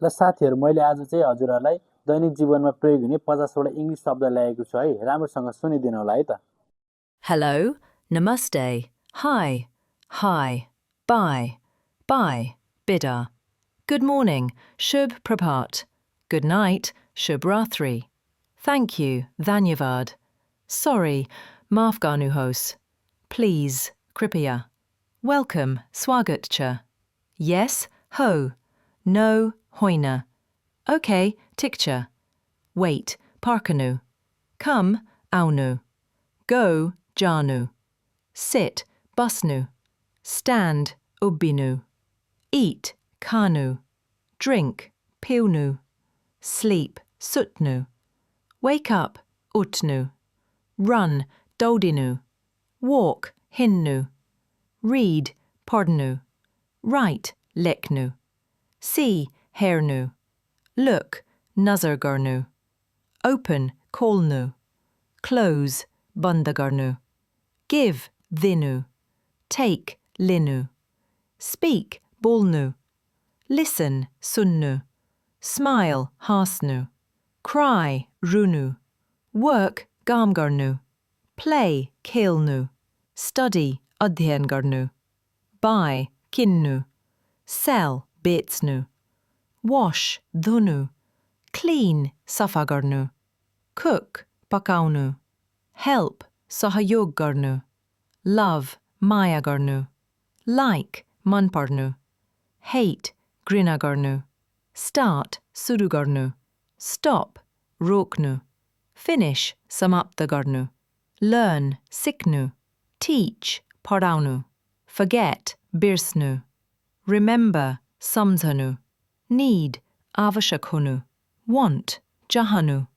ल साथीहरु मैले आज चाहिँ हजुरहरुलाई दैनिक जीवनमा प्रयोग हुने 50 वटा इंग्लिश शब्द ल्याएको छु है राम्रोसँग सुनिदिनु होला है त Hello, namaste, hi, bye, bida. Good morning, shubh prabhat. Good night, shubh rathri. Thank you, dhanyavad. Sorry, maaf ganu hos. Please, kripaya. Welcome, swagat cha. Yes, ho. No, hoina. Okay, tikcha. Wait, parkanu. Come, aunu. Go, janu. Sit, busnu. Stand, ubbinu. Eat, kanu. Drink, piunu. Sleep, sutnu. Wake up, utnu. Run, dodinu. Walk, hinnu. Read, pardnu. Write, leknu. See, hernu. Look, nazargarnu. Open, kolnu. Close, bandagarnu. Give, dhinu. Take, linu. Speak, bolnu. Listen, sunnu. Smile, hasnu. Cry, runu. Work, gamgarnu. Play, kilnu. Study, adhyangarnu. Buy, kinnu. Sell, betsnu. Wash, dhunu. Clean, safagarnu. Cook, pakaunu. Help, sahayog garnu. Love, maya garnu. Like, manparnu. Hate, grina garnu. Start, suru garnu. Stop, roknu. Finish, samapta garnu. Learn, siknu. Teach, paraunu. Forget, birsnu. Remember, samzhanu. Need, avashakhunu. Want, jahanu.